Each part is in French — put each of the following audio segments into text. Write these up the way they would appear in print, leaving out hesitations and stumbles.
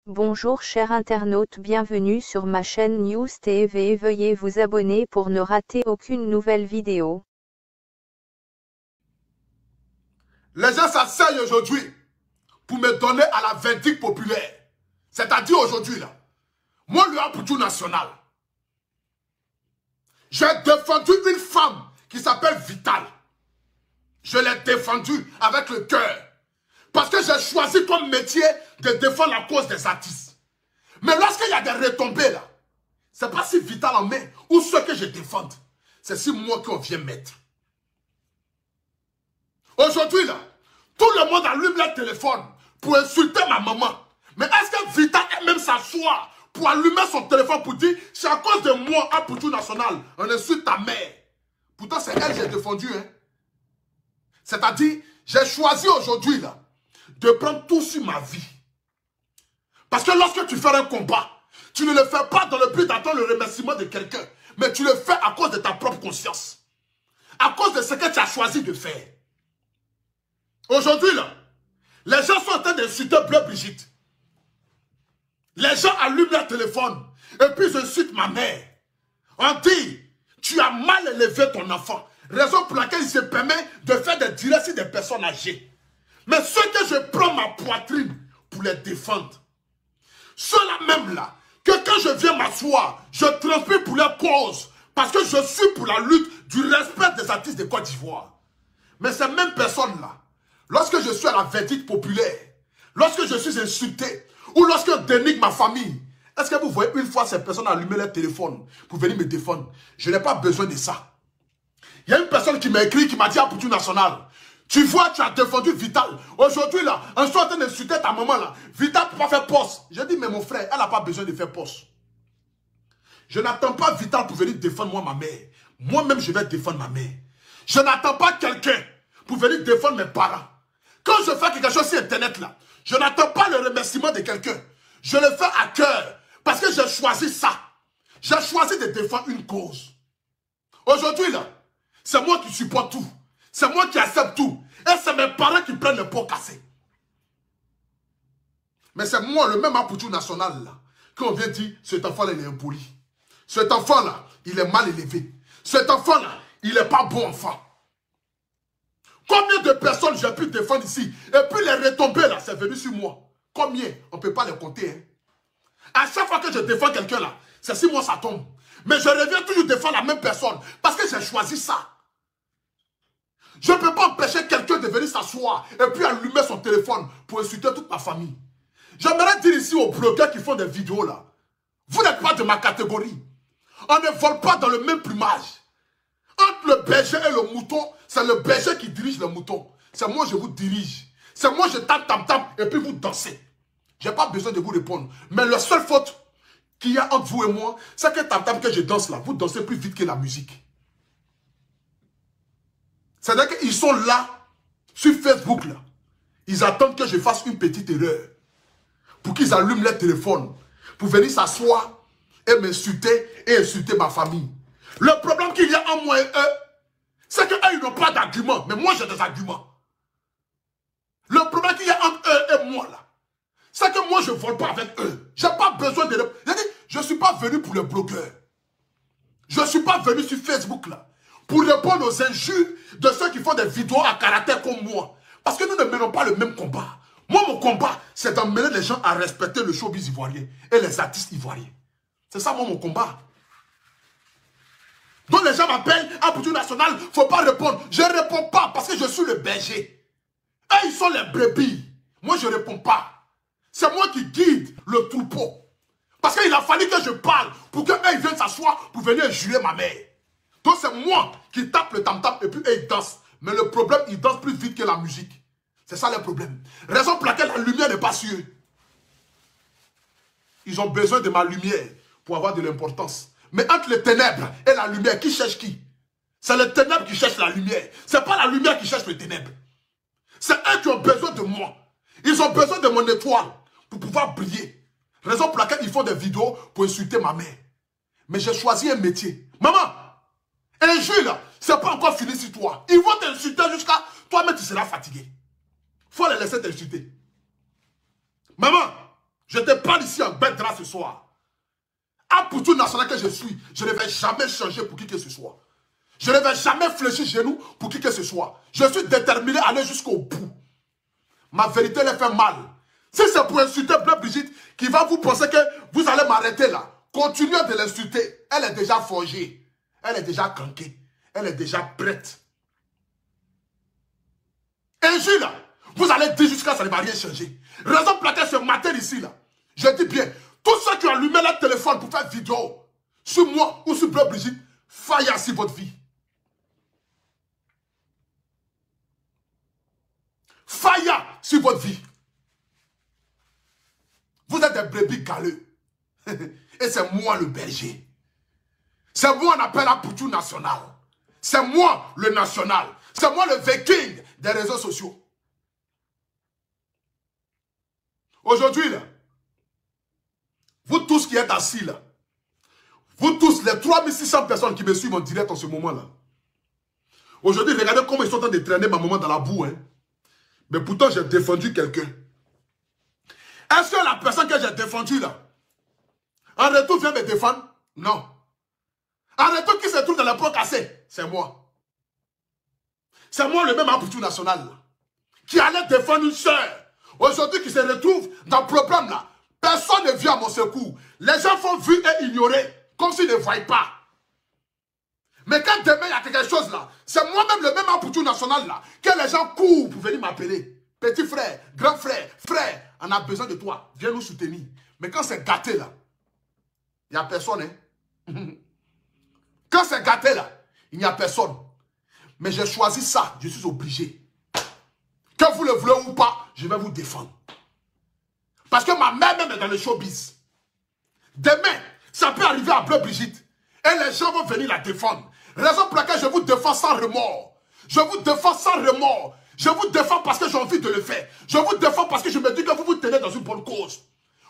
Bonjour chers internautes, bienvenue sur ma chaîne News TV. Veuillez vous abonner pour ne rater aucune nouvelle vidéo. Les gens s'asseyent aujourd'hui pour me donner à la verdict populaire. C'est-à-dire aujourd'hui là, moi le Apoutou national, j'ai défendu une femme qui s'appelle Vital. Je l'ai défendue avec le cœur. Parce que j'ai choisi comme métier de défendre la cause des artistes. Mais lorsqu'il y a des retombées là, c'est pas si Vital en met ou ceux que je défende. C'est si moi qu'on vient mettre. Aujourd'hui là, tout le monde allume leur téléphone pour insulter ma maman. Mais est-ce que Vital elle-même s'assoit pour allumer son téléphone pour dire c'est à cause de moi, Apoutou national, on insulte ta mère. Pourtant c'est elle que j'ai défendu. Hein? C'est-à-dire, j'ai choisi aujourd'hui là, de prendre tout sur ma vie. Parce que lorsque tu fais un combat, tu ne le fais pas dans le but d'attendre le remerciement de quelqu'un, mais tu le fais à cause de ta propre conscience. À cause de ce que tu as choisi de faire. Aujourd'hui, là, les gens sont en train d'insulter Bleu Brigitte. Les gens allument leur téléphone et puis ils insultent ma mère. On dit, tu as mal élevé ton enfant. Raison pour laquelle il se permet de faire des directs sur des personnes âgées. Mais ceux que je prends ma poitrine pour les défendre, ceux-là même là, que quand je viens m'asseoir, je transpire pour leur cause, parce que je suis pour la lutte du respect des artistes de Côte d'Ivoire. Mais ces mêmes personnes-là, lorsque je suis à la verdict populaire, lorsque je suis insulté, ou lorsque je dénigre ma famille, est-ce que vous voyez une fois ces personnes allumer leur téléphone pour venir me défendre? Je n'ai pas besoin de ça. Il y a une personne qui m'a écrit, qui m'a dit à Apoutou national, tu vois, tu as défendu Vital. Aujourd'hui, là, en soit en train d'insulter ta maman, là, Vital ne peut pas faire poste. J'ai dit, mais mon frère, elle n'a pas besoin de faire poste. Je n'attends pas Vital pour venir défendre moi, ma mère. Moi-même, je vais défendre ma mère. Je n'attends pas quelqu'un pour venir défendre mes parents. Quand je fais quelque chose sur Internet, là, je n'attends pas le remerciement de quelqu'un. Je le fais à cœur, parce que j'ai choisi ça. J'ai choisi de défendre une cause. Aujourd'hui, là, c'est moi qui supporte tout. C'est moi qui accepte tout. Et c'est mes parents qui prennent le pot cassé. Mais c'est moi, le même Apoutou national, là, qu'on vient dire, cet enfant-là, il est impoli. Cet enfant-là, il est mal élevé. Cet enfant-là, il n'est pas bon enfant. Combien de personnes j'ai pu défendre ici? Et puis les retombées, là, c'est venu sur moi. Combien? On ne peut pas les compter. Hein? À chaque fois que je défends quelqu'un, là, c'est si moi ça tombe. Mais je reviens toujours défendre la même personne. Parce que j'ai choisi ça. Je ne peux pas empêcher quelqu'un de venir s'asseoir et puis allumer son téléphone pour insulter toute ma famille. J'aimerais dire ici aux blogueurs qui font des vidéos là, vous n'êtes pas de ma catégorie. On ne vole pas dans le même plumage. Entre le berger et le mouton, c'est le berger qui dirige le mouton. C'est moi je vous dirige. C'est moi je tape et puis vous dansez. Je n'ai pas besoin de vous répondre. Mais la seule faute qu'il y a entre vous et moi, c'est que tam que je danse là, vous dansez plus vite que la musique. C'est-à-dire qu'ils sont là, sur Facebook, là. Ils attendent que je fasse une petite erreur. Pour qu'ils allument leur téléphone. Pour venir s'asseoir et m'insulter et insulter ma famille. Le problème qu'il y a en moi et eux, c'est qu'eux, ils n'ont pas d'arguments. Mais moi, j'ai des arguments. Le problème qu'il y a entre eux et moi, là, c'est que moi, je ne vole pas avec eux. Je n'ai pas besoin de... Je ne suis pas venu pour les blogueurs. Je ne suis pas venu sur Facebook, là, pour répondre aux injures de ceux qui font des vidéos à caractère comme moi. Parce que nous ne menons pas le même combat. Moi, mon combat, c'est d'emmener les gens à respecter le showbiz ivoirien et les artistes ivoiriens. C'est ça, moi, mon combat. Donc, les gens m'appellent Apoutou national, il ne faut pas répondre. Je ne réponds pas parce que je suis le berger. Eux, ils sont les brebis. Moi, je ne réponds pas. C'est moi qui guide le troupeau. Parce qu'il a fallu que je parle pour qu'eux, ils viennent s'asseoir pour venir jurer ma mère. Donc c'est moi qui tape le tam-tam et puis eux ils dansent. Mais le problème, ils dansent plus vite que la musique. C'est ça le problème. Raison pour laquelle la lumière n'est pas sur eux. Ils ont besoin de ma lumière pour avoir de l'importance. Mais entre les ténèbres et la lumière, qui cherche qui? C'est les ténèbres qui cherchent la lumière. Ce n'est pas la lumière qui cherche les ténèbres. C'est eux qui ont besoin de moi. Ils ont besoin de mon étoile pour pouvoir briller. Raison pour laquelle ils font des vidéos pour insulter ma mère. Mais j'ai choisi un métier. Maman! Un jour là, c'est pas encore fini sur toi. Ils vont t'insulter jusqu'à toi-même tu seras fatigué. Faut les laisser t'insulter. Maman, Je te parle ici en bête drap ce soir. À pour tout national que je suis, je ne vais jamais changer pour qui que ce soit. Je ne vais jamais fléchir genoux pour qui que ce soit. Je suis déterminé à aller jusqu'au bout. Ma vérité les fait mal. Si c'est pour insulter Bleu Brigitte qui va vous penser que vous allez m'arrêter là, continuez de l'insulter. Elle est déjà forgée. Elle est déjà cranquée. Elle est déjà prête. Injure là, vous allez dire jusqu'à ce que ça ne va rien changer. Raison pour laquelle ce matin ici là, je dis bien, tous ceux qui ont allumé leur téléphone pour faire vidéo sur moi ou sur Bleu Brigitte, faille sur votre vie. Faille sur votre vie. Vous êtes des brebis galeux. Et c'est moi le berger. C'est moi on appelle la Poutou national. C'est moi le national. C'est moi le viking des réseaux sociaux. Aujourd'hui, là, vous tous qui êtes assis là, vous tous, les 3600 personnes qui me suivent en direct en ce moment-là, aujourd'hui, regardez comment ils sont en train de traîner ma maman dans la boue. Hein. Mais pourtant, j'ai défendu quelqu'un. Est-ce que la personne que j'ai défendue là, en retour vient me défendre? Non. En retour, qui se trouve dans la peau cassée? C'est moi. C'est moi le même Poutou national là, qui allait défendre une soeur. Aujourd'hui, qui se retrouve dans le problème là. Personne ne vient à mon secours. Les gens font vu et ignorer, comme s'ils ne voient pas. Mais quand demain il y a quelque chose là, c'est moi-même le même Poutou national là, que les gens courent pour venir m'appeler. Petit frère, grand frère, frère, on a besoin de toi, viens nous soutenir. Mais quand c'est gâté là, il n'y a personne. Hein? Quand c'est gâté là, il n'y a personne. Mais j'ai choisi ça, je suis obligé. Que vous le voulez ou pas, je vais vous défendre. Parce que ma mère même est dans le showbiz. Demain, ça peut arriver à Bleu Brigitte. Et les gens vont venir la défendre. Raison pour laquelle je vous défends sans remords. Je vous défends sans remords. Je vous défends parce que j'ai envie de le faire. Je vous défends parce que je me dis que vous vous tenez dans une bonne cause.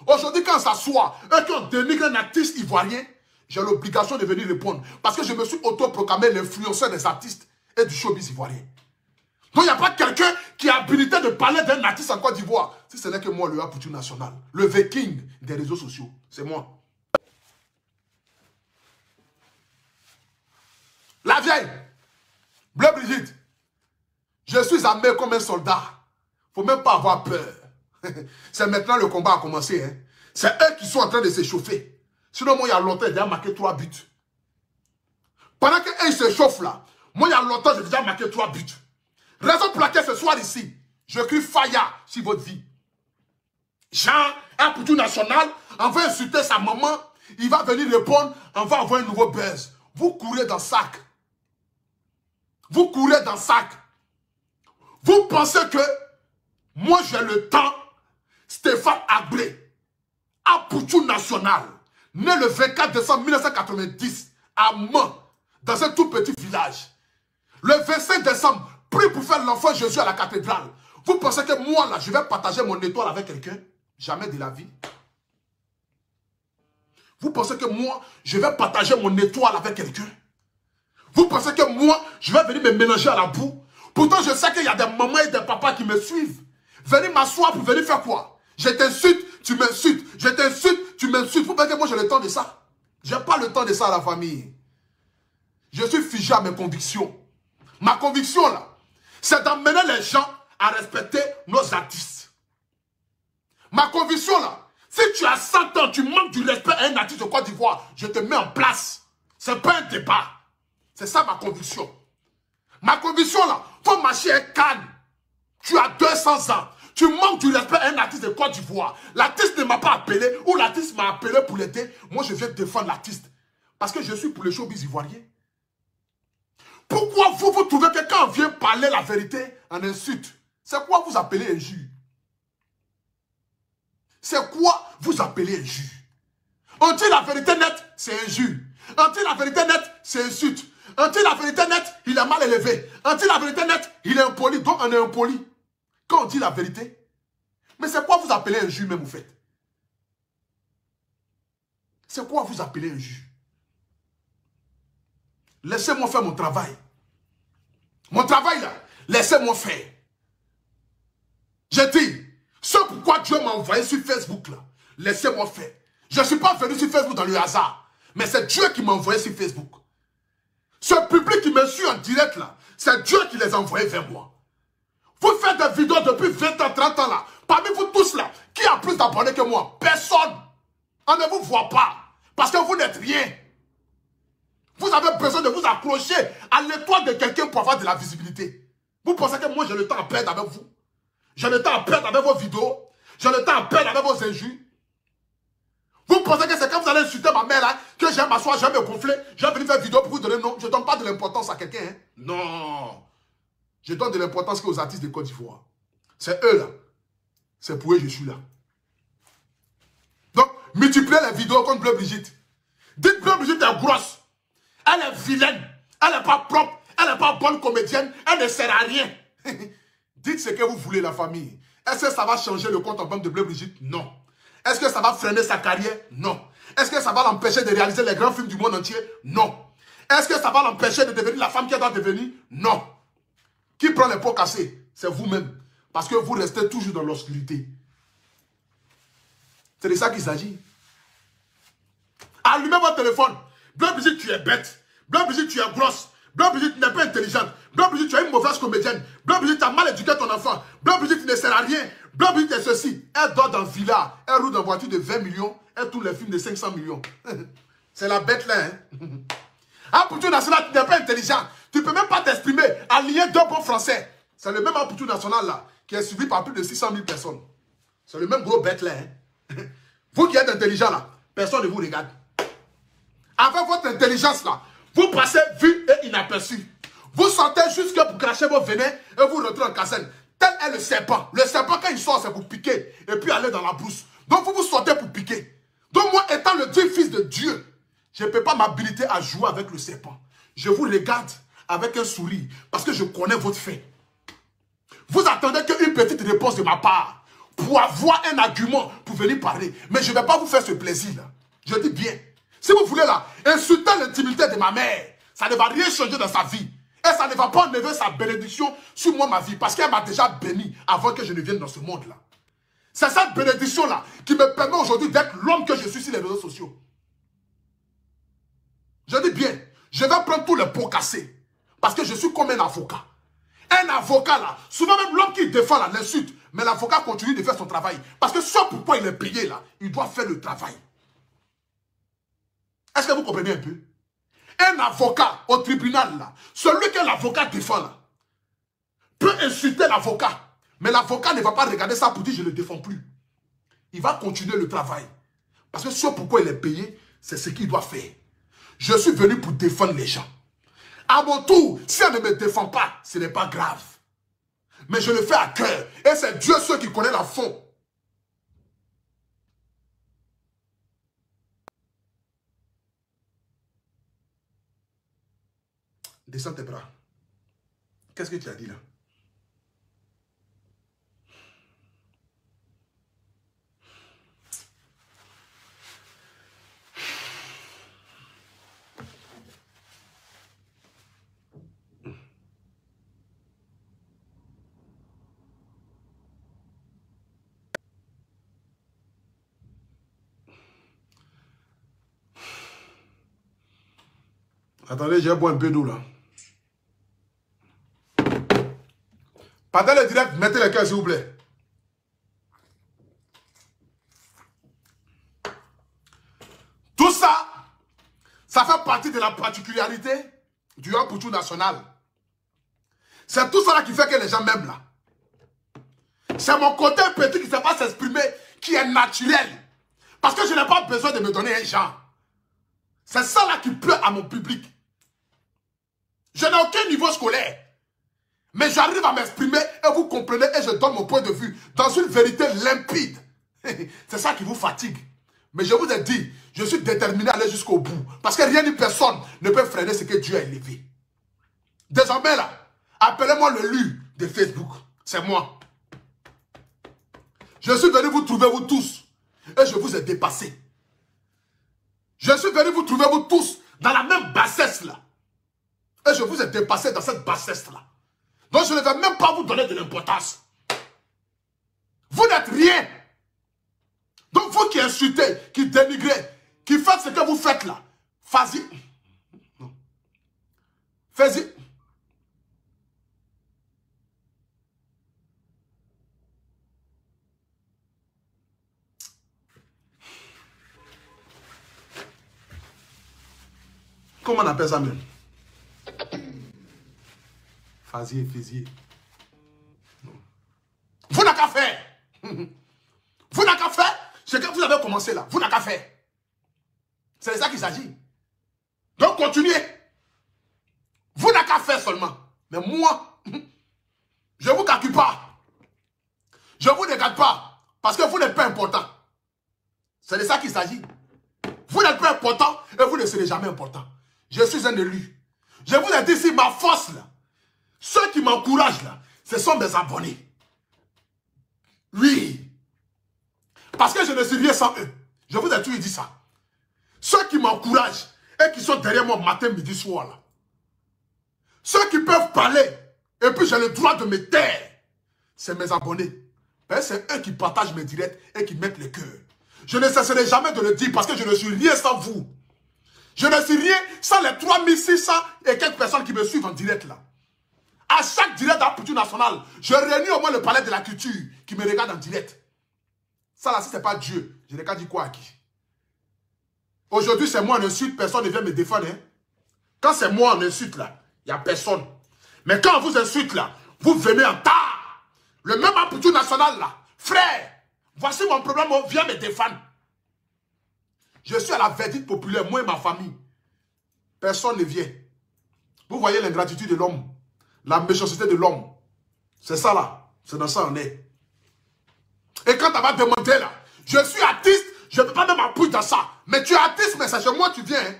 Aujourd'hui, quand ça soit, eux qui ont dénigré un artiste ivoirien, j'ai l'obligation de venir répondre. Parce que je me suis autoproclamé l'influenceur des artistes et du showbiz ivoirien. Donc il n'y a pas quelqu'un qui a habilité de parler d'un artiste en Côte d'Ivoire. Si ce n'est que moi, le Poutou national, le viking des réseaux sociaux, c'est moi. La vieille, Bleu Brigitte, je suis armé comme un soldat. Il ne faut même pas avoir peur. C'est maintenant le combat a commencé. Hein. C'est eux qui sont en train de s'échauffer. Sinon, moi, il y a longtemps, j'ai déjà marqué 3 buts. Pendant qu'eux s'échauffent là, moi, il y a longtemps, j'ai déjà marqué 3 buts. Raison pour laquelle ce soir ici, je crie Faya sur votre vie. Jean, un Poutou national, on va insulter sa maman, il va venir répondre, on va avoir un nouveau buzz. Vous courez dans le sac. Vous courez dans le sac. Vous pensez que moi j'ai le temps, Stéphane Abré, un Poutou national, né le 24 décembre 1990, à Mans, dans un tout petit village. Le 25 décembre, pris pour faire l'enfant Jésus à la cathédrale. Vous pensez que moi, là, je vais partager mon étoile avec quelqu'un? Jamais de la vie. Vous pensez que moi, je vais partager mon étoile avec quelqu'un? Vous pensez que moi, je vais venir me mélanger à la boue? Pourtant, je sais qu'il y a des mamans et des papas qui me suivent. Venir m'asseoir pour venir faire quoi? Je t'insulte, tu m'insultes. Je t'insulte, tu m'insultes. Vous pensez que moi, j'ai le temps de ça? Je n'ai pas le temps de ça à la famille. Je suis figé à mes convictions. Ma conviction, là, c'est d'emmener les gens à respecter nos artistes. Ma conviction, là, si tu as 100 ans, tu manques du respect à un artiste de Côte d'Ivoire, je te mets en place. Ce n'est pas un débat. C'est ça ma conviction. Ma conviction, là, faut marcher un canne. Tu as 200 ans. Tu manques du respect à un artiste de Côte d'Ivoire. L'artiste ne m'a pas appelé ou l'artiste m'a appelé pour l'aider. Moi, je viens défendre l'artiste. Parce que je suis pour le showbiz ivoirien. Pourquoi vous trouvez que quand on vient parler la vérité, on insulte? C'est quoi vous appelez injure? C'est quoi vous appelez injure? On dit la vérité nette, c'est injure. On dit la vérité nette, c'est insulte. On dit la vérité nette, il est mal élevé. On dit la vérité nette, il est impoli. Donc on est impoli. Quand on dit la vérité. Mais c'est quoi vous appelez injure même vous faites? C'est quoi vous appelez injure? Laissez-moi faire mon travail. Mon travail là, laissez-moi faire. J'ai dit, c'est pourquoi Dieu m'a envoyé sur Facebook là. Laissez-moi faire. Je ne suis pas venu sur Facebook dans le hasard. Mais c'est Dieu qui m'a envoyé sur Facebook. Ce public qui me suit en direct là, c'est Dieu qui les a envoyés vers moi. Vous faites des vidéos depuis 20 ans, 30 ans là. Parmi vous tous là, qui a plus d'abonnés que moi? Personne. On ne vous voit pas. Parce que vous n'êtes rien. Vous avez besoin de vous accrocher à l'étoile de quelqu'un pour avoir de la visibilité. Vous pensez que moi j'ai le temps à perdre avec vous? J'ai le temps à perdre avec vos vidéos? J'ai le temps à perdre avec vos injures? Vous pensez que c'est quand vous allez insulter ma mère là, que j'aime m'asseoir, j'aime me gonfler, j'aime venir faire vidéo pour vous donner non? Je ne donne pas de l'importance à quelqu'un. Hein? Non. Je donne de l'importance qu'aux artistes de Côte d'Ivoire. C'est eux là. C'est pour eux que je suis là. Donc, multipliez les vidéos contre Bleu Brigitte. Dites Bleu Brigitte est grosse. Elle est vilaine. Elle n'est pas propre. Elle n'est pas bonne comédienne. Elle ne sert à rien. Dites ce que vous voulez, la famille. Est-ce que ça va changer le compte en banque de Bleu Brigitte? Non. Est-ce que ça va freiner sa carrière? Non. Est-ce que ça va l'empêcher de réaliser les grands films du monde entier? Non. Est-ce que ça va l'empêcher de devenir la femme qu'elle doit devenir? Non. Qui prend les pots cassés? C'est vous-même. Parce que vous restez toujours dans l'obscurité. C'est de ça qu'il s'agit. Allumez votre téléphone. Bleu Brigitte, tu es bête. Bleu Brigitte, tu es grosse. Bleu Brigitte, tu n'es pas intelligente. Bleu Brigitte, tu es une mauvaise comédienne. Bleu Brigitte, tu as mal éduqué ton enfant. Bleu Brigitte, tu ne sert à rien. Bleu Brigitte est ceci. Elle dort dans le villa. Elle roule dans une voiture de 20 millions. Elle tourne les films de 500 millions. C'est la bête là. Hein? Amplitude nationale, tu n'es pas intelligent. Tu ne peux même pas t'exprimer. Aligner deux bons français. C'est le même Amplitude nationale là, qui est suivi par plus de 600 000 personnes. C'est le même gros bête là. Hein? Vous qui êtes intelligent là, personne ne vous regarde. Avec votre intelligence là, vous passez vu et inaperçu. Vous sortez jusque pour cracher vos venins et vous rentrez en caserne. Tel est le serpent. Le serpent, quand il sort, c'est pour piquer et puis aller dans la brousse. Donc vous sortez pour piquer. Donc moi, étant le Dieu fils de Dieu, je ne peux pas m'habiliter à jouer avec le serpent. Je vous regarde avec un sourire parce que je connais votre fait. Vous attendez qu'une petite réponse de ma part pour avoir un argument pour venir parler. Mais je ne vais pas vous faire ce plaisir là. Je dis bien. Si vous voulez là, insulter l'intimité de ma mère, ça ne va rien changer dans sa vie. Et ça ne va pas enlever sa bénédiction sur moi, ma vie. Parce qu'elle m'a déjà béni avant que je ne vienne dans ce monde-là. C'est cette bénédiction-là qui me permet aujourd'hui d'être l'homme que je suis sur les réseaux sociaux. Je dis bien, je vais prendre tous les pots cassés. Parce que je suis comme un avocat. Un avocat là, souvent même l'homme qui défend là, l'insulte. Mais l'avocat continue de faire son travail. Parce que ce pourquoi il est payé là, il doit faire le travail. Est-ce que vous comprenez un peu? Un avocat au tribunal là, celui que l'avocat défend là, peut insulter l'avocat. Mais l'avocat ne va pas regarder ça pour dire je ne le défends plus. Il va continuer le travail. Parce que ce pourquoi il est payé, c'est ce qu'il doit faire. Je suis venu pour défendre les gens. À mon tour, si elle ne me défend pas, ce n'est pas grave. Mais je le fais à cœur. Et c'est Dieu seul qui connaît la fond. Descends tes bras. Qu'est-ce que tu as dit là? Attendez, j'ai boire un peu d'eau là. Pendant le direct, mettez les cœurs s'il vous plaît. Tout ça, ça fait partie de la particularité du Amplitude national. C'est tout ça là qui fait que les gens m'aiment là. C'est mon côté petit qui ne sait pas s'exprimer, qui est naturel. Parce que je n'ai pas besoin de me donner un genre. C'est ça là qui plaît à mon public. Je n'ai aucun niveau scolaire. Mais j'arrive à m'exprimer et vous comprenez et je donne mon point de vue dans une vérité limpide. C'est ça qui vous fatigue. Mais je vous ai dit, je suis déterminé à aller jusqu'au bout. Parce que rien ni personne ne peut freiner ce que Dieu a élevé. Désormais là, appelez-moi le lu de Facebook. C'est moi. Je suis venu vous trouver vous tous. Et je vous ai dépassé. Je suis venu vous trouver vous tous dans la même bassesse là. Et je vous ai dépassé dans cette bassesse là. Donc je ne vais même pas vous donner de l'importance. Vous n'êtes rien. Donc vous qui insultez, qui dénigrez, qui faites ce que vous faites là, faites-y. Faites-y. Comment on appelle ça même? Fasier, fisier. Vous n'avez qu'à faire. Vous n'avez qu'à faire ce que vous avez commencé là. Vous n'avez qu'à faire. C'est de ça qu'il s'agit. Donc continuez. Vous n'avez qu'à faire seulement. Mais moi, je ne vous calcule pas. Je ne vous regarde pas. Parce que vous n'êtes pas important. C'est de ça qu'il s'agit. Vous n'êtes pas important et vous ne serez jamais important. Je suis un élu. Je vous ai dit ici, ma force là, ceux qui m'encouragent là, ce sont mes abonnés. Oui. Parce que je ne suis rien sans eux. Je vous ai toujours dit ça. Ceux qui m'encouragent et qui sont derrière moi matin, midi, soir là. Ceux qui peuvent parler et puis j'ai le droit de me taire, c'est mes abonnés. C'est eux qui partagent mes directs et qui mettent le cœur. Je ne cesserai jamais de le dire parce que je ne suis rien sans vous. Je ne suis rien sans les 3600 et quelques personnes qui me suivent en direct là. À chaque direct de la culture nationale, je réunis au moins le palais de la culture qui me regarde en direct. Ça là, si ce n'est pas Dieu, je n'ai qu'à dire quoi à qui? Aujourd'hui, c'est moi en insulte, personne ne vient me défendre. Hein? Quand c'est moi en insulte là, il n'y a personne. Mais quand on vous insulte là, vous venez en tas. Le même à culture nationale là, frère, voici mon problème, viens me défendre. Je suis à la verdict populaire, moi et ma famille. Personne ne vient. Vous voyez l'ingratitude de l'homme, la méchanceté de l'homme. C'est ça là, c'est dans ça on est. Et quand tu vas demander là, je suis artiste, je ne peux pas même m'appuyer dans ça. Mais tu es artiste, mais c'est chez moi tu viens. Hein?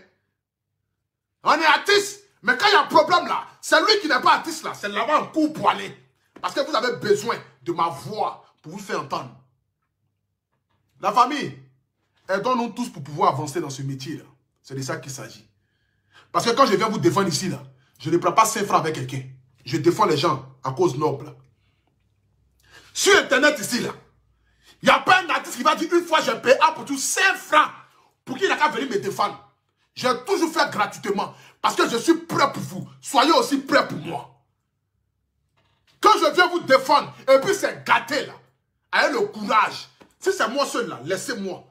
On est artiste, mais quand il y a un problème là, c'est lui qui n'est pas artiste là, c'est là-bas un coup pour aller. Parce que vous avez besoin de ma voix pour vous faire entendre. La famille, aidons-nous tous pour pouvoir avancer dans ce métier-là. C'est de ça qu'il s'agit. Parce que quand je viens vous défendre ici, là, je ne prends pas 5 francs avec quelqu'un. Je défends les gens à cause noble. Sur Internet ici, là, il n'y a pas un artiste qui va dire une fois je paye pour tout 5 francs pour qu'il n'a qu'à venir me défendre. J'ai toujours fait gratuitement parce que je suis prêt pour vous. Soyez aussi prêts pour moi. Quand je viens vous défendre et puis c'est gâté, là, ayez le courage. Si c'est moi seul, là, laissez-moi.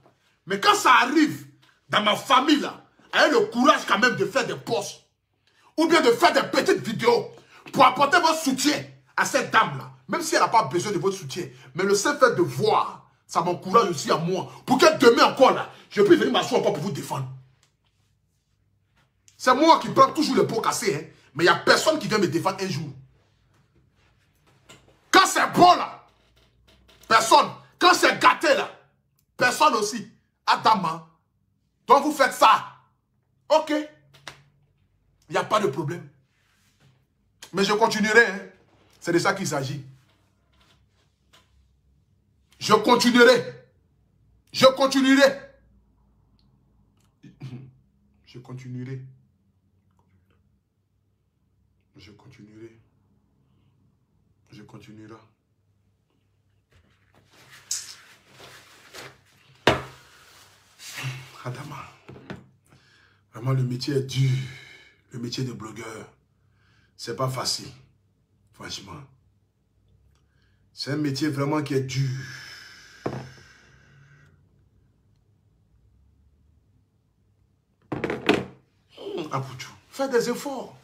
Mais quand ça arrive dans ma famille, là, ayez le courage quand même de faire des posts. Ou bien de faire des petites vidéos pour apporter votre soutien à cette dame-là. Même si elle n'a pas besoin de votre soutien. Mais le seul fait de voir, ça m'encourage aussi à moi. Pour que demain encore, là, je puisse venir m'asseoir encore pour vous défendre. C'est moi qui prends toujours le pot cassé. Hein, mais il n'y a personne qui vient me défendre un jour. Quand c'est bon, là, personne. Quand c'est gâté, là, personne aussi. Adama. Donc vous faites ça. Ok. Il n'y a pas de problème. Mais je continuerai. Hein. C'est de ça qu'il s'agit. Je continuerai. Je continuerai. Je continuerai. Je continuerai. Je continuerai. Adama. Vraiment, le métier est dur. Le métier de blogueur, c'est pas facile. Franchement. C'est un métier vraiment qui est dur. Apoutou, fais des efforts.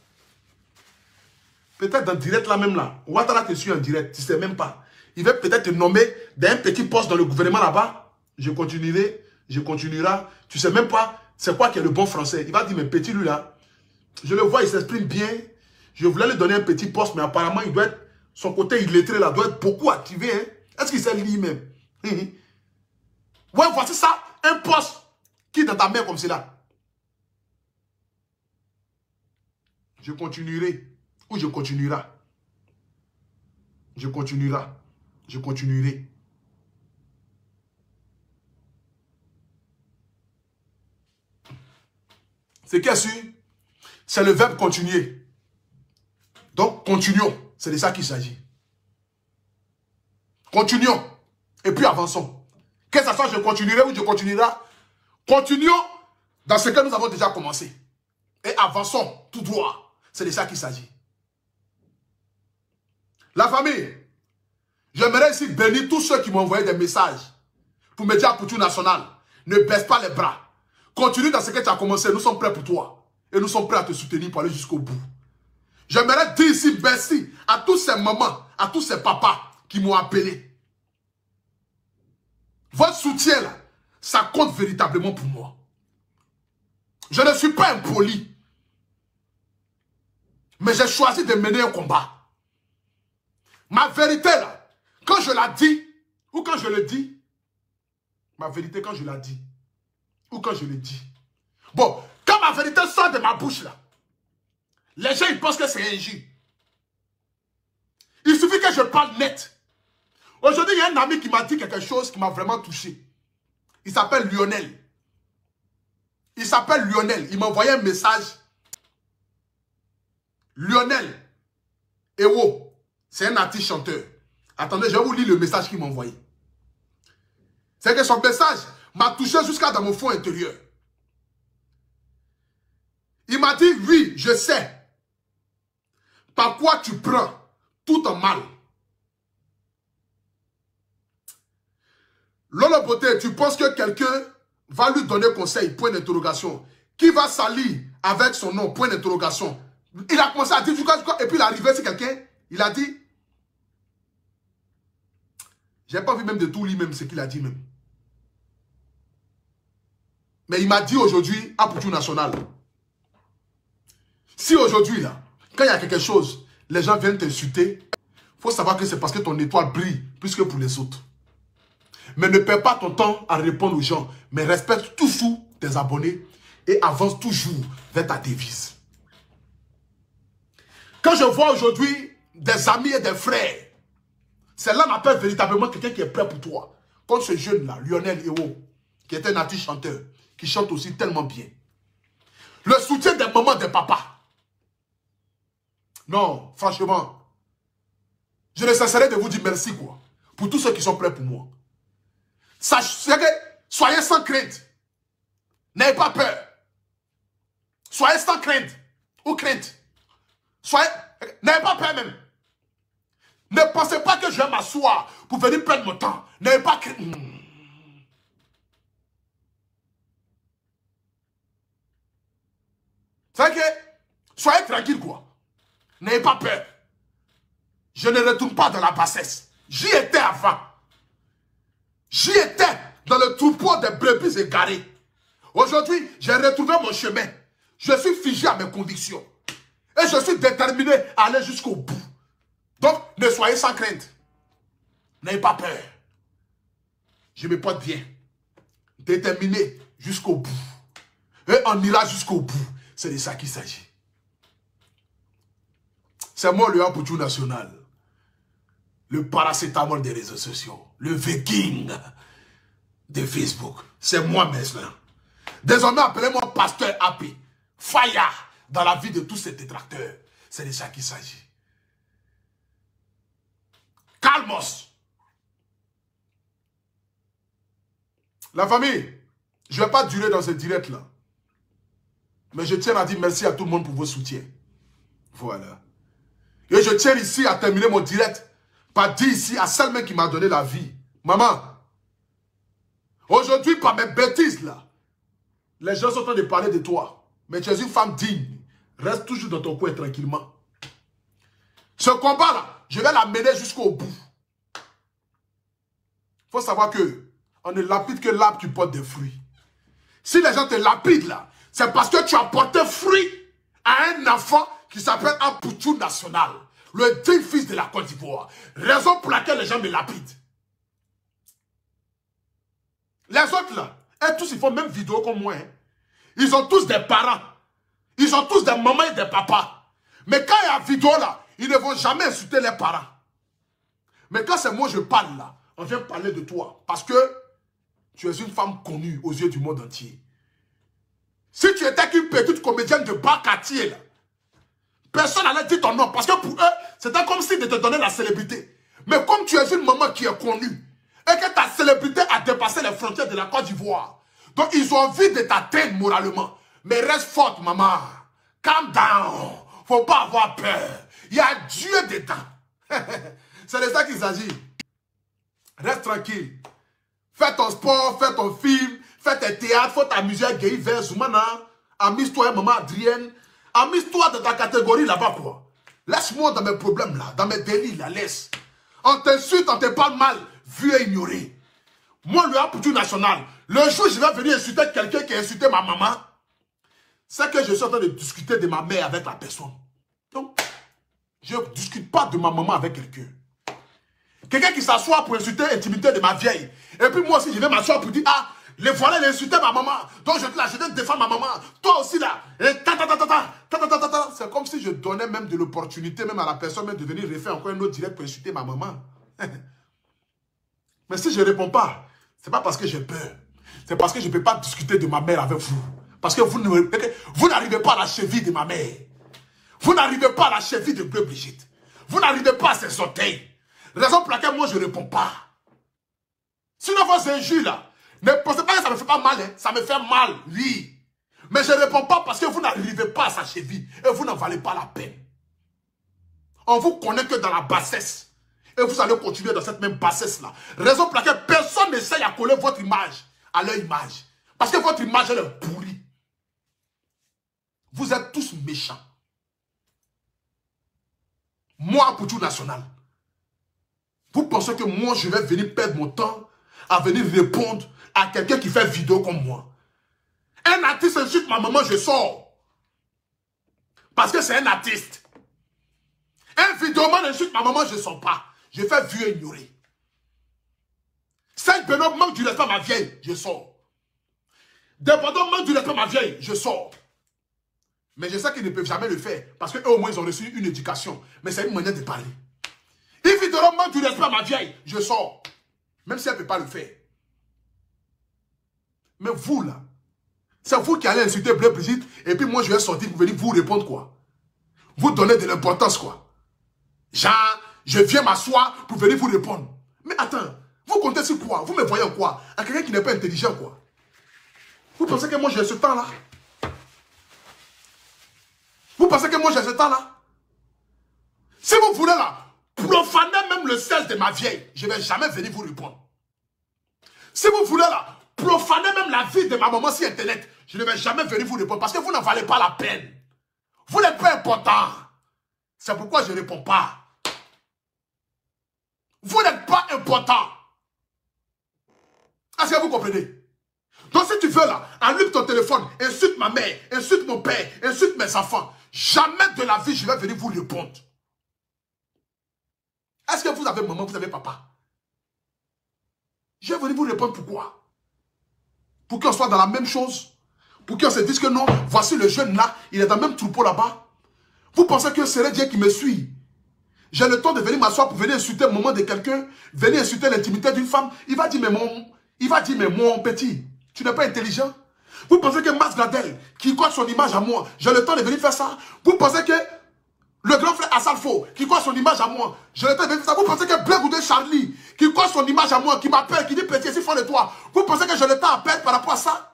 Peut-être dans le direct là même là. Ouattara te suit en direct, tu ne sais même pas. Il va peut-être te nommer d'un petit poste dans le gouvernement là-bas. Je continuerai, je continuerai. Tu ne sais même pas c'est quoi qui est le bon français. Il va dire, mais petit lui là, je le vois, il s'exprime bien. Je voulais lui donner un petit poste, mais apparemment, il doit être, son côté illettré là, doit être beaucoup activé. Hein? Est-ce qu'il sait lire même? Ouais, voici ça, un poste qui est dans ta main comme cela. Je continuerai. Ou je continuerai. Je continuerai. Je continuerai. Ce qui est sûr, c'est le verbe continuer. Donc, continuons. C'est de ça qu'il s'agit. Continuons. Et puis avançons. Que ce soit je continuerai ou je continuerai, continuons dans ce que nous avons déjà commencé. Et avançons tout droit. C'est de ça qu'il s'agit. La famille, j'aimerais ici bénir tous ceux qui m'ont envoyé des messages pour me dire à Poutou National, ne baisse pas les bras. Continue dans ce que tu as commencé. Nous sommes prêts pour toi. Et nous sommes prêts à te soutenir pour aller jusqu'au bout. J'aimerais dire ici merci à tous ces mamans, à tous ces papas qui m'ont appelé. Votre soutien là, ça compte véritablement pour moi. Je ne suis pas impoli. Mais j'ai choisi de mener un combat. Ma vérité là, quand je la dis, ou quand je le dis, ma vérité quand je la dis, ou quand je le dis. Bon, quand ma vérité sort de ma bouche là, les gens ils pensent que c'est injuste. Il suffit que je parle net. Aujourd'hui, il y a un ami qui m'a dit quelque chose qui m'a vraiment touché. Il s'appelle Lionel. Il s'appelle Lionel. Il m'a envoyé un message. Lionel Ewo, c'est un artiste chanteur. Attendez, je vais vous lire le message qu'il m'a envoyé. C'est que son message m'a touché jusqu'à dans mon fond intérieur. Il m'a dit, oui, je sais. Par quoi tu prends tout en mal. Lolo Beauté, tu penses que quelqu'un va lui donner conseil, point d'interrogation. Qui va salir avec son nom, point d'interrogation. Il a commencé à dire, et puis il est arrivé sur quelqu'un, il a dit, j'ai pas vu même de tout lui même ce qu'il a dit même. Mais il m'a dit aujourd'hui, à Poutou National, si aujourd'hui là, quand il y a quelque chose, les gens viennent t'insulter, il faut savoir que c'est parce que ton étoile brille plus que pour les autres. Mais ne perds pas ton temps à répondre aux gens, mais respecte toujours tes abonnés et avance toujours vers ta devise. Quand je vois aujourd'hui des amis et des frères, c'est là qu'on appelle véritablement quelqu'un qui est prêt pour toi. Comme ce jeune-là, Lionel Ewo, qui est un artiste chanteur, qui chante aussi tellement bien. Le soutien des mamans, des papas. Non, franchement, je ne cesserai de vous dire merci, quoi. Pour tous ceux qui sont prêts pour moi. Soyez sans crainte. N'ayez pas peur. Soyez sans crainte. Ou crainte. N'ayez pas peur même. Ne pensez pas que je vais m'asseoir pour venir perdre mon temps. N'ayez pas crainte. C'est que, soyez tranquille, quoi. N'ayez pas peur. Je ne retourne pas dans la bassesse. J'y étais avant. J'y étais dans le troupeau des brebis égarées. Aujourd'hui, j'ai retrouvé mon chemin. Je suis figé à mes convictions. Et je suis déterminé à aller jusqu'au bout. Donc, ne soyez sans crainte. N'ayez pas peur. Je me porte bien. Déterminé jusqu'au bout. Et on ira jusqu'au bout. C'est de ça qu'il s'agit. C'est moi le Poutou National. Le paracétamol des réseaux sociaux. Le viking de Facebook. C'est moi maintenant. Désormais, appelez-moi Pasteur Happy. Fire dans la vie de tous ces détracteurs. C'est de ça qu'il s'agit. Calmos. La famille, je ne vais pas durer dans ce direct-là. Mais je tiens à dire merci à tout le monde pour vos soutiens. Voilà. Et je tiens ici à terminer mon direct par dire ici à celle même qui m'a donné la vie. Maman, aujourd'hui, par mes bêtises là, les gens sont en train de parler de toi. Mais tu es une femme digne. Reste toujours dans ton coin tranquillement. Ce combat-là, je vais l'amener jusqu'au bout. Il faut savoir que on ne lapide que l'arbre qui porte des fruits. Si les gens te lapident là, c'est parce que tu as porté fruit à un enfant qui s'appelle un Poutou National. Le digne fils de la Côte d'Ivoire. Raison pour laquelle les gens me lapident. Les autres là, et tous ils font même vidéo comme moi. Hein. Ils ont tous des parents. Ils ont tous des mamans et des papas. Mais quand il y a vidéo là, ils ne vont jamais insulter les parents. Mais quand c'est moi je parle là, on vient parler de toi. Parce que tu es une femme connue aux yeux du monde entier. Si tu étais qu'une petite comédienne de bas quartier là, personne n'allait dire ton nom. Parce que pour eux, c'était comme si de te donner la célébrité. Mais comme tu es une maman qui est connue, et que ta célébrité a dépassé les frontières de la Côte d'Ivoire. Donc, ils ont envie de t'atteindre moralement. Mais reste forte, maman. Calm down. Faut pas avoir peur. Il y a Dieu dedans. C'est de ça qu'il s'agit. Reste tranquille. Fais ton sport, fais ton film, fais tes théâtres, faut t'amuser à Guy vers Zoumana. Amuse-toi, maman Adrienne. Amuse-toi dans ta catégorie là-bas, quoi. Laisse-moi dans mes problèmes là, dans mes délits là, laisse. On t'insulte, on te parle mal, vu et ignoré. Moi, le Apoutou national, le jour où je vais venir insulter quelqu'un qui a insulté ma maman, c'est que je suis en train de discuter de ma mère avec la personne. Donc, je ne discute pas de ma maman avec quelqu'un. Quelqu'un qui s'assoit pour insulter l'intimité de ma vieille. Et puis moi aussi, je vais m'asseoir pour dire, ah, les voilà, il a insulté ma maman. Donc je vais défendre ma maman. Toi aussi là. C'est comme si je donnais même de l'opportunité, même à la personne, même de venir refaire encore un autre direct pour insulter ma maman. Mais si je ne réponds pas, ce n'est pas parce que j'ai peur. C'est parce que je ne peux pas discuter de ma mère avec vous. Parce que vous n'arrivez pas à la cheville de ma mère. Vous n'arrivez pas à la cheville de Bleu Brigitte. Vous n'arrivez pas à ses orteils. Raison pour laquelle moi je ne réponds pas. Sinon vos injures là, ne pensez pas que ça ne me fait pas mal. Hein? Ça me fait mal, oui. Mais je ne réponds pas parce que vous n'arrivez pas à sa cheville. Et vous n'en valez pas la peine. On vous connaît que dans la bassesse. Et vous allez continuer dans cette même bassesse là. Raison pour laquelle personne n'essaye à coller votre image à leur image. Parce que votre image elle est pourrie. Vous êtes tous méchants. Moi, pour tout national. Vous pensez que moi, je vais venir perdre mon temps à venir répondre à quelqu'un qui fait vidéo comme moi. Un artiste insulte ma maman, je sors. Parce que c'est un artiste. Un vidéoman insulte ma maman, je ne sors pas. Je fais vu et ignorer. Saint Benoît manque du respect à ma vieille, je sors. Dépendant manque du respect à ma vieille, je sors. Mais je sais qu'ils ne peuvent jamais le faire. Parce qu'eux, au moins, ils ont reçu une éducation. Mais c'est une manière de parler. Évidemment, manque du respect à ma vieille, je sors. Même si elle ne peut pas le faire. Mais vous, là, c'est vous qui allez insulter Bleu Brigitte, et puis moi, je vais sortir pour venir vous répondre, quoi. Vous donnez de l'importance, quoi. Genre, je viens m'asseoir pour venir vous répondre. Mais attends, vous comptez sur quoi? Vous me voyez en quoi? À quelqu'un qui n'est pas intelligent, quoi. Vous pensez que moi, j'ai ce temps-là? Vous pensez que moi, j'ai ce temps-là? Si vous voulez, là, profaner même le sel de ma vieille, je ne vais jamais venir vous répondre. Si vous voulez là, profaner même la vie de ma maman sur Internet, je ne vais jamais venir vous répondre parce que vous n'en valez pas la peine. Vous n'êtes pas important. C'est pourquoi je ne réponds pas. Vous n'êtes pas important. Est-ce que vous comprenez? Donc si tu veux là, allume ton téléphone, insulte ma mère, insulte mon père, insulte mes enfants. Jamais de la vie je vais venir vous répondre. Est-ce que vous avez maman, vous avez papa? Je vais venir vous répondre pourquoi? Pour qu'on soit dans la même chose? Pour qu'on se dise que non, voici le jeune là, il est dans le même troupeau là-bas. Vous pensez que c'est Dieu qui me suit? J'ai le temps de venir m'asseoir pour venir insulter le moment de quelqu'un, venir insulter l'intimité d'une femme. Il va dire, mais mon petit, tu n'es pas intelligent? Vous pensez que Mas Gradel, qui colle son image à moi, j'ai le temps de venir faire ça? Vous pensez que le grand frère Assalfo, qui colle son image à moi, j'ai le temps de venir faire ça? Vous pensez que Bleu Goudé Charlie, qui colle son image à moi, qui m'appelle, qui dit petit, si fond de toi, vous pensez que j'ai le temps à perdre par rapport à ça?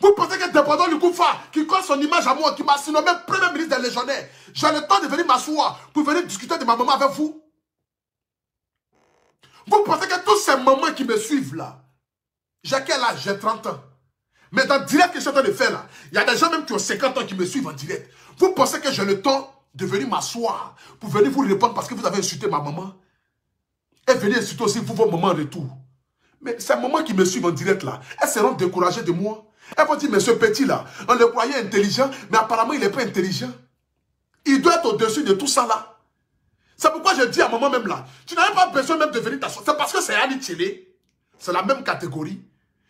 Vous pensez que dépendant du Koufa, qui colle son image à moi, qui m'a surnommé premier ministre des légionnaires, j'ai le temps de venir m'asseoir pour venir discuter de ma maman avec vous? Vous pensez que tous ces mamans qui me suivent là, j'ai quel âge? J'ai 30 ans. Mais dans le direct que je suis en train de faire là, il y a des gens même qui ont 50 ans qui me suivent en direct. Vous pensez que j'ai le temps de venir m'asseoir pour venir vous répondre parce que vous avez insulté ma maman? Et venir insulter aussi vous, vos mamans en retour. Mais ces mamans qui me suivent en direct là, elles seront découragées de moi. Elles vont dire, mais ce petit là, on le croyait intelligent, mais apparemment il n'est pas intelligent. Il doit être au-dessus de tout ça là. C'est pourquoi je dis à maman même là, tu n'as pas besoin même de venir t'asseoir. C'est parce que c'est Annie Tchélé. C'est la même catégorie.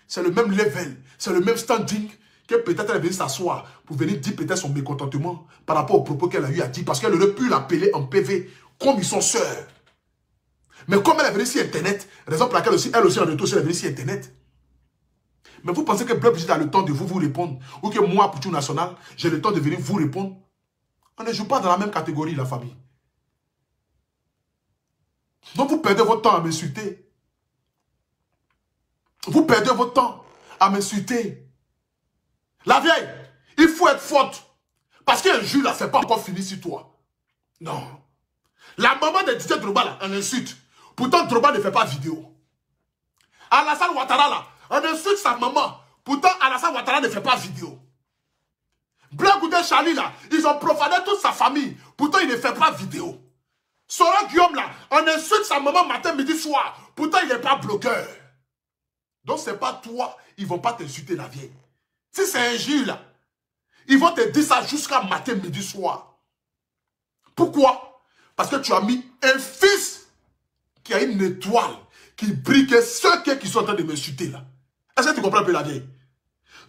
C'est le même level. C'est le même standing que peut-être elle est venue s'asseoir pour venir dire peut-être son mécontentement par rapport aux propos qu'elle a eu à dire. Parce qu'elle aurait pu l'appeler en PV comme ils sont sœurs. Mais comme elle est venue sur Internet, raison pour laquelle aussi, elle aussi en retour, elle est venue sur Internet. Mais vous pensez que Bleu Brigitte a le temps de vous répondre? Ou que moi, pour tout national, j'ai le temps de venir vous répondre? On ne joue pas dans la même catégorie, la famille. Donc vous perdez votre temps à m'insulter. Vous perdez votre temps à m'insulter. La vieille, il faut être forte. Parce qu'un juge là, c'est pas encore fini sur toi. Non. La maman de Didier Drogba là, on insulte. Pourtant, Drogba ne fait pas vidéo. Alassane Ouattara là, on insulte sa maman. Pourtant, Alassane Ouattara ne fait pas vidéo. Blaise Goudé Charlie là, ils ont profané toute sa famille. Pourtant, il ne fait pas vidéo. Sora Guillaume là, on insulte sa maman matin, midi, soir. Pourtant, il n'est pas blogueur. Donc, c'est pas toi, ils ne vont pas t'insulter la vieille. Si c'est un juge là, ils vont te dire ça jusqu'à matin, midi, soir. Pourquoi? Parce que tu as mis un fils qui a une étoile qui brille que ceux qui sont en train de m'insulter là. Est-ce que tu comprends un peu la vieille?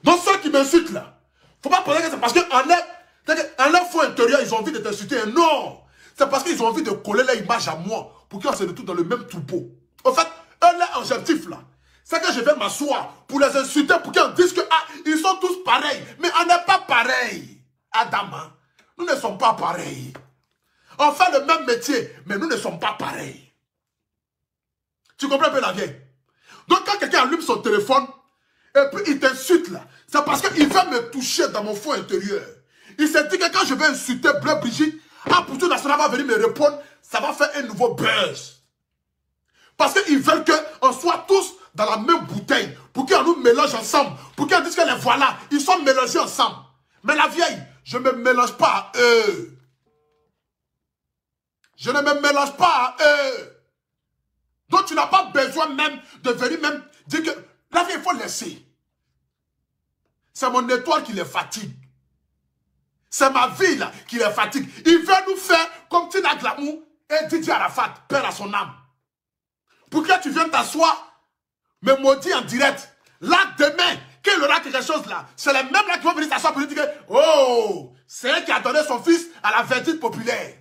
Donc ceux qui m'insultent là, faut pas penser que c'est parce qu'en leur fond intérieur, ils ont envie de t'insulter. Non! C'est parce qu'ils ont envie de coller leur image à moi pour qu'on se retrouve dans le même troupeau. En fait, leur objectif là, c'est que je vais m'asseoir pour les insulter, pour qu'ils disent que ils sont tous pareils. Mais on n'est pas pareils. Adam, hein? Nous ne sommes pas pareils. On fait le même métier, mais nous ne sommes pas pareils. Tu comprends un peu la vieille? Donc quand quelqu'un allume son téléphone, et puis il t'insulte là, c'est parce qu'il veut me toucher dans mon fond intérieur. Il s'est dit que quand je vais insulter Bleu Brigitte, Poutou National va venir me répondre, ça va faire un nouveau buzz. Parce qu'ils veulent qu'on soit tous dans la même bouteille, pour qu'on nous mélange ensemble, pour qu'on dise que les voilà, ils sont mélangés ensemble. Mais la vieille, je ne me mélange pas à eux. Je ne me mélange pas à eux. Donc tu n'as pas besoin même de venir même dire que la vieille, il faut laisser. C'est mon étoile qui les fatigue. C'est ma vie là qui les fatigue. Il veut nous faire comme Tina Glamour et Didier Arafat, père à son âme. Pour que tu viennes t'asseoir, me maudire en direct. Là, demain, qu'il aura quelque chose là, c'est les mêmes là qui vont venir t'asseoir pour dire que, oh, c'est elle qui a donné son fils à la verdict populaire.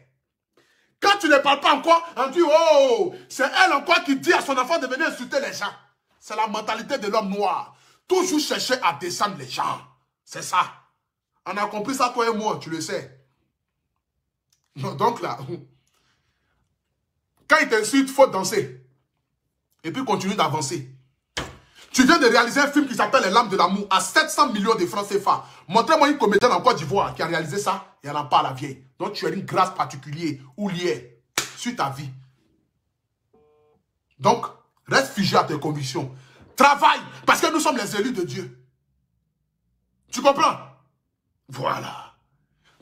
Quand tu ne parles pas encore, on dit, oh, c'est elle encore qui dit à son enfant de venir insulter les gens. C'est la mentalité de l'homme noir. Toujours chercher à descendre les gens. C'est ça. On a compris ça, toi et moi, tu le sais. Donc là, quand il t'insulte, il faut danser. Et puis continue d'avancer. Tu viens de réaliser un film qui s'appelle Les Lames de l'amour à 700 millions de francs CFA. Montrez-moi une comédienne en Côte d'Ivoire qui a réalisé ça et elle n'en parle à la vieille. Donc tu as une grâce particulière ou liée sur ta vie. Donc, reste figé à tes convictions. Travaille parce que nous sommes les élus de Dieu. Tu comprends? Voilà.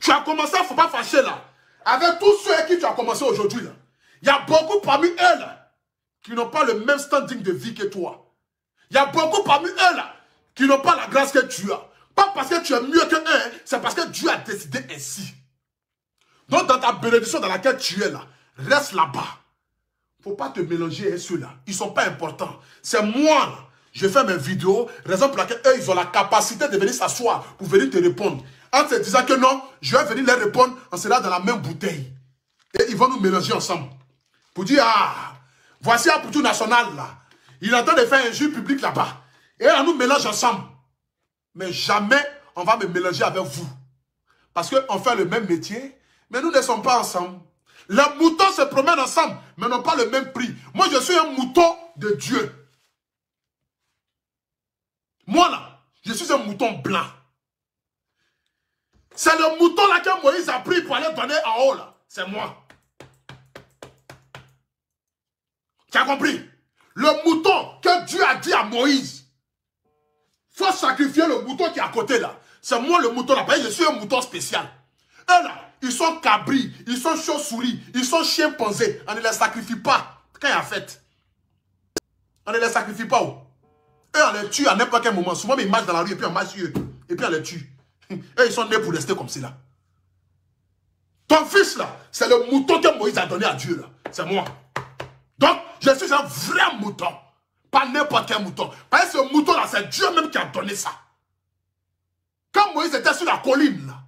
Tu as commencé, il ne faut pas fâcher là. Avec tous ceux avec qui tu as commencé aujourd'hui là. Il y a beaucoup parmi eux là qui n'ont pas le même standing de vie que toi. Il y a beaucoup parmi eux là qui n'ont pas la grâce que tu as. Pas parce que tu es mieux que eux, c'est parce que Dieu a décidé ainsi. Donc dans ta bénédiction dans laquelle tu es là, reste là-bas. Il ne faut pas te mélanger avec ceux-là. Ils ne sont pas importants. C'est moi là. Je fais mes vidéos, raison pour laquelle eux, ils ont la capacité de venir s'asseoir pour venir te répondre. En te disant que non, je vais venir leur répondre, on sera dans la même bouteille. Et ils vont nous mélanger ensemble. Pour dire, voici un Poutou National là. Il est en train de faire un jeu public là-bas. Et on nous mélange ensemble. Mais jamais on va me mélanger avec vous. Parce qu'on fait le même métier, mais nous ne sommes pas ensemble. Les moutons se promènent ensemble, mais n'ont pas le même prix. Moi, je suis un mouton de Dieu. Moi là, je suis un mouton blanc. C'est le mouton là que Moïse a pris pour aller donner en haut là. C'est moi. Tu as compris? Le mouton que Dieu a dit à Moïse. Il faut sacrifier le mouton qui est à côté là. C'est moi le mouton là. Parce que je suis un mouton spécial. Eux là, ils sont cabris, ils sont chauves-souris, ils sont chimpanzés. On ne les sacrifie pas quand il y a fête. On ne les sacrifie pas où? Eux, on les tue à n'importe quel moment. Souvent, ils marchent dans la rue et puis on marche sur eux. Et puis on les tue. Eux, ils sont nés pour rester comme cela. Ton fils, là, c'est le mouton que Moïse a donné à Dieu, là. C'est moi. Donc, je suis un vrai mouton. Pas n'importe quel mouton. Parce que ce mouton-là, c'est Dieu même qui a donné ça. Quand Moïse était sur la colline, là,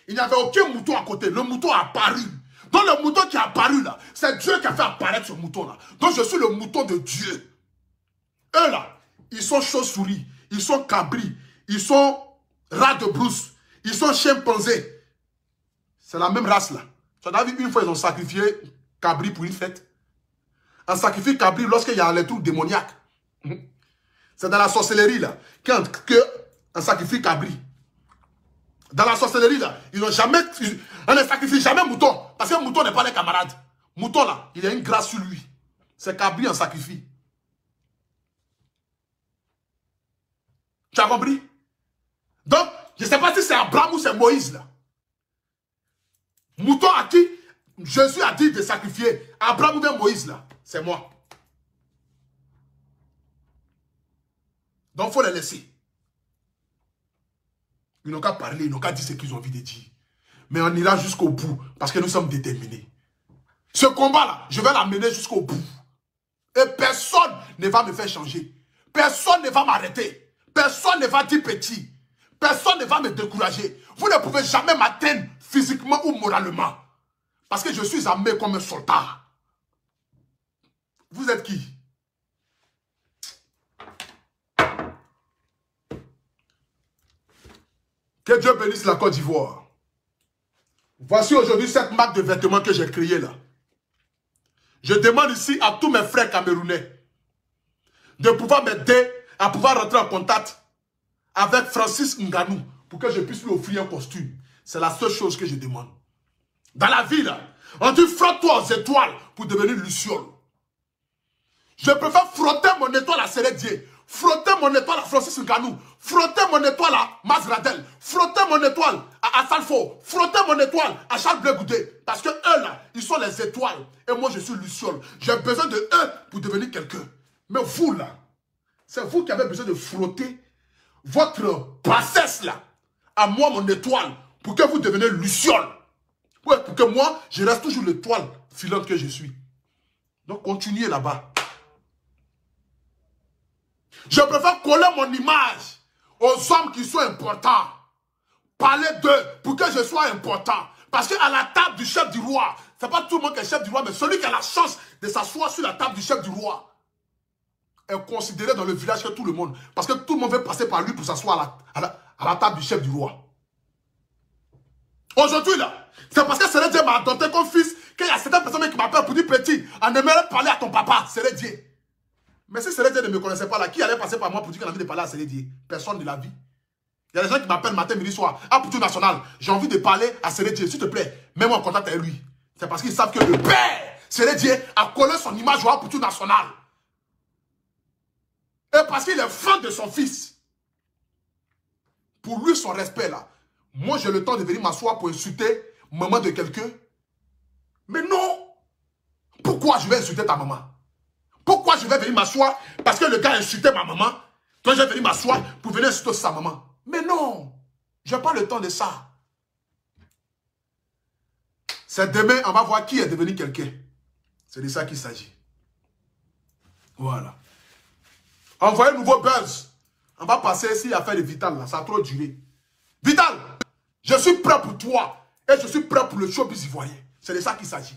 il n'y avait aucun mouton à côté. Le mouton a apparu. Donc, le mouton qui a apparu, là, c'est Dieu qui a fait apparaître ce mouton-là. Donc, je suis le mouton de Dieu. Eux, là, ils sont chauves-souris, ils sont cabris, ils sont rats de brousse, ils sont chimpanzés. C'est la même race là. Tu as vu une fois ils ont sacrifié cabri pour une fête. On sacrifie cabri lorsqu'il y a les trucs démoniaques. C'est dans la sorcellerie là qu'on sacrifie cabri. Dans la sorcellerie là, ils n'ont jamais, on ne sacrifie jamais mouton. Parce que mouton n'est pas les camarades. Mouton là, il a une grâce sur lui. C'est cabri en sacrifie. Tu as compris? Donc, je ne sais pas si c'est Abraham ou c'est Moïse là. Mouton à qui Jésus a dit de sacrifier. Abraham ou bien Moïse là. C'est moi. Donc, il faut les laisser. Ils n'ont qu'à parler, ils n'ont qu'à dire ce qu'ils ont envie de dire. Mais on ira jusqu'au bout, parce que nous sommes déterminés. Ce combat-là, je vais l'amener jusqu'au bout. Et personne ne va me faire changer. Personne ne va m'arrêter. Personne ne va dire petit. Personne ne va me décourager. Vous ne pouvez jamais m'atteindre physiquement ou moralement. Parce que je suis armé comme un soldat. Vous êtes qui? Que Dieu bénisse la Côte d'Ivoire. Voici aujourd'hui cette marque de vêtements que j'ai créée là. Je demande ici à tous mes frères camerounais de pouvoir m'aider à pouvoir rentrer en contact avec Francis Ngannou pour que je puisse lui offrir un costume. C'est la seule chose que je demande. Dans la vie là, on dit frotte-toi aux étoiles pour devenir luciole. Je préfère frotter mon étoile à Sérédier, frotter mon étoile à Francis Ngannou, frotter mon étoile à Mazradel, frotter mon étoile à Salfo, frotter mon étoile à Charles Blé Goudé. Parce que eux là, ils sont les étoiles. Et moi je suis luciole. J'ai besoin de eux pour devenir quelqu'un. Mais vous là, c'est vous qui avez besoin de frotter votre bassesse là, à moi mon étoile, pour que vous deveniez luciole. Ouais, pour que moi, je reste toujours l'étoile filante que je suis. Donc continuez là-bas. Je préfère coller mon image aux hommes qui sont importants. Parler d'eux pour que je sois important. Parce qu'à la table du chef du roi, c'est pas tout le monde qui est chef du roi, mais celui qui a la chance de s'asseoir sur la table du chef du roi est considéré dans le village que tout le monde. Parce que tout le monde veut passer par lui pour s'asseoir à la table du chef du roi. Aujourd'hui là, c'est parce que Sérédier m'a adopté comme fils qu'il y a certaines personnes qui m'appellent pour dire petit, on aimerait parler à ton papa, Sérédier. Mais si Sérédier ne me connaissait pas là, qui allait passer par moi pour dire qu'il a envie de parler à Sérédier? Personne de la vie. Il y a des gens qui m'appellent matin, midi, soir. Ah, Poutou National, j'ai envie de parler à Sérédier, s'il te plaît, mets-moi en contact avec lui. C'est parce qu'ils savent que le père, Sérédier, a collé son image au Poutou National. Et parce qu'il est fan de son fils. Pour lui, son respect là. Moi, j'ai le temps de venir m'asseoir pour insulter maman de quelqu'un. Mais non. Pourquoi je vais insulter ta maman? Pourquoi je vais venir m'asseoir parce que le gars a insulté ma maman? Toi, je vais venir m'asseoir pour venir insulter sa maman. Mais non. Je n'ai pas le temps de ça. C'est demain, on va voir qui est devenu quelqu'un. C'est de ça qu'il s'agit. Voilà. Envoyez un nouveau buzz. On va passer ici à faire le Vital. Là. Ça a trop duré. Vital, je suis prêt pour toi. Et je suis prêt pour le showbiz ivoirien. C'est de ça qu'il s'agit.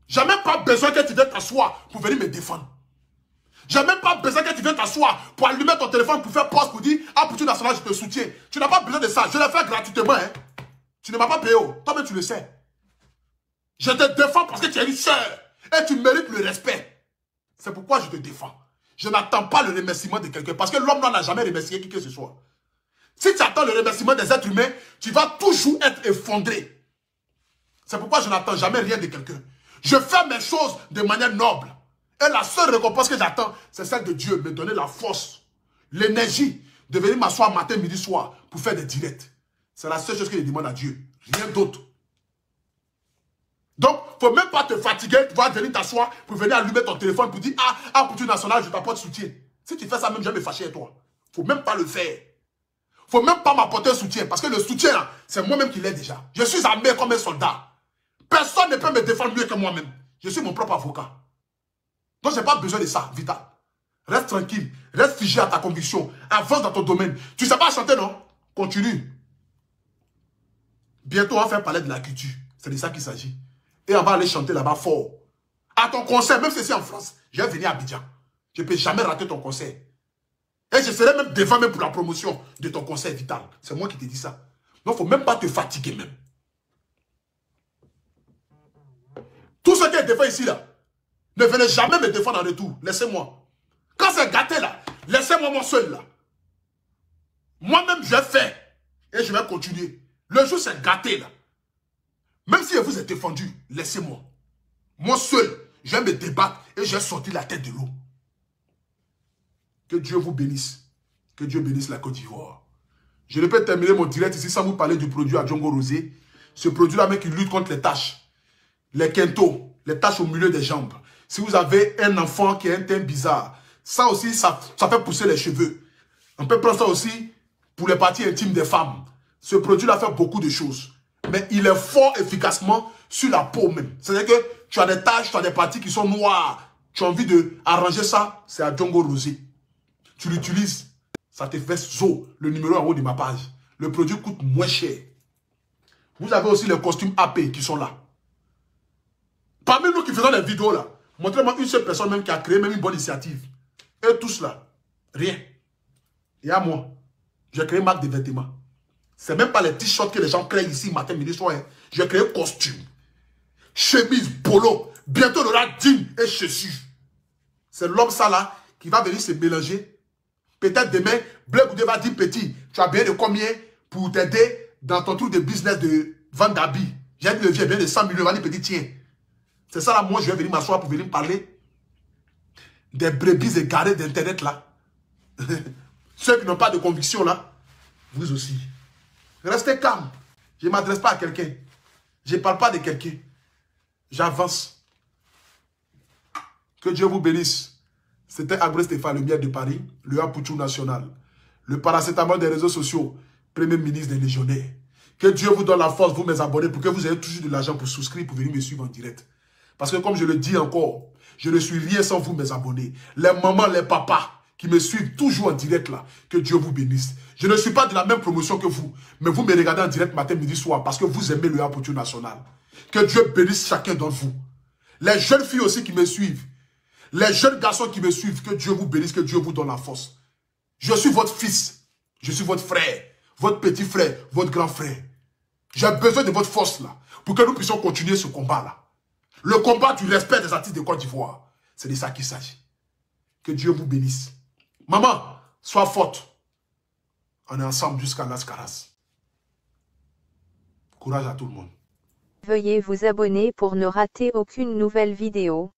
Je n'ai même pas besoin que tu viennes t'asseoir pour venir me défendre. Je n'ai même pas besoin que tu viennes t'asseoir pour allumer ton téléphone pour faire pause pour dire « Ah, Poutou National, je te soutiens ». Tu n'as pas besoin de ça. Je l'ai fait gratuitement. Hein. Tu ne m'as pas payé. Toi-même, tu le sais. Je te défends parce que tu es une sœur. Et tu mérites le respect. C'est pourquoi je te défends. Je n'attends pas le remerciement de quelqu'un. Parce que l'homme n'a jamais remercié qui que ce soit. Si tu attends le remerciement des êtres humains, tu vas toujours être effondré. C'est pourquoi je n'attends jamais rien de quelqu'un. Je fais mes choses de manière noble. Et la seule récompense que j'attends, c'est celle de Dieu. Me donner la force, l'énergie de venir m'asseoir matin, midi, soir pour faire des directs. C'est la seule chose que je demande à Dieu. Rien d'autre. Donc, il ne faut même pas te fatiguer. Tu vas venir t'asseoir pour venir allumer ton téléphone pour dire « Ah, Poutou National, je t'apporte soutien. » Si tu fais ça, même je vais me fâcher avec toi. Il ne faut même pas le faire. Il ne faut même pas m'apporter un soutien. Parce que le soutien, c'est moi-même qui l'ai déjà. Je suis armé comme un soldat. Personne ne peut me défendre mieux que moi-même. Je suis mon propre avocat. Donc, je n'ai pas besoin de ça, Vita. Reste tranquille. Reste figé à ta conviction. Avance dans ton domaine. Tu ne sais pas chanter, non? Continue. Bientôt, on va faire parler de la culture. C'est de ça qu'il s'agit. Et on va aller chanter là-bas fort. À ton concert, même si c'est en France, je vais venir à Abidjan. Je ne peux jamais rater ton concert. Et je serai même devant même pour la promotion de ton concert Vital. C'est moi qui te dis ça. Donc, il ne faut même pas te fatiguer même. Tout ce qui est défend ici, là, ne venez jamais me défendre en retour. Laissez-moi. Quand c'est gâté là, laissez-moi mon seul là. Moi-même, je fais. Et je vais continuer. Le jour c'est gâté là. Même si je vous ai défendu, laissez-moi. Moi seul, je vais me débattre et je vais sortir la tête de l'eau. Que Dieu vous bénisse. Que Dieu bénisse la Côte d'Ivoire. Je ne peux terminer mon direct ici sans vous parler du produit à Djongo Rosé. Ce produit-là, mec, qui lutte contre les taches. Les quintos, les taches au milieu des jambes. Si vous avez un enfant qui a un teint bizarre, ça aussi, ça fait pousser les cheveux. On peut prendre ça aussi pour les parties intimes des femmes. Ce produit-là fait beaucoup de choses. Mais il est fort efficacement sur la peau même. C'est-à-dire que tu as des taches, tu as des parties qui sont noires. Tu as envie d'arranger ça, c'est à Djongo Rosé. Tu l'utilises, ça te fait zo. Le numéro en haut de ma page. Le produit coûte moins cher. Vous avez aussi les costumes AP qui sont là. Parmi nous qui faisons les vidéos là, montrez-moi une seule personne même qui a créé même une bonne initiative. Et tous là, rien. Et à moi, j'ai créé une marque de vêtements. C'est même pas les t-shirts que les gens créent ici matin, midi, soir. J'ai créé costume, chemise, polo. Bientôt il y aura jean et chaussures. C'est l'homme ça là qui va venir se mélanger. Peut-être demain, Blé Goudé va dire petit, tu as bien de combien pour t'aider dans ton truc de business de vente d'habits. J'ai dit le vieux bien de 100 millions, il va dire petit tiens. C'est ça là, moi je vais venir m'asseoir pour venir parler des brebis égarées d'internet là. Ceux qui n'ont pas de conviction là, vous aussi. Restez calme. Je ne m'adresse pas à quelqu'un. Je ne parle pas de quelqu'un. J'avance. Que Dieu vous bénisse. C'était Abré Stéphane, le miel de Paris, le Apouchou national, le paracétamol des réseaux sociaux, premier ministre des légionnaires. Que Dieu vous donne la force, vous mes abonnés, pour que vous ayez toujours de l'argent pour souscrire, pour venir me suivre en direct. Parce que comme je le dis encore, je ne suis rien sans vous mes abonnés. Les mamans, les papas qui me suivent toujours en direct là, que Dieu vous bénisse. Je ne suis pas de la même promotion que vous, mais vous me regardez en direct matin, midi, soir, parce que vous aimez le Apouchou national. Que Dieu bénisse chacun d'entre vous. Les jeunes filles aussi qui me suivent, les jeunes garçons qui me suivent, que Dieu vous bénisse, que Dieu vous donne la force. Je suis votre fils, je suis votre frère, votre petit frère, votre grand frère. J'ai besoin de votre force là, pour que nous puissions continuer ce combat là. Le combat du respect des artistes de Côte d'Ivoire. C'est de ça qu'il s'agit. Que Dieu vous bénisse. Maman, sois forte. On est ensemble jusqu'à Las Caras. Courage à tout le monde. Veuillez vous abonner pour ne rater aucune nouvelle vidéo.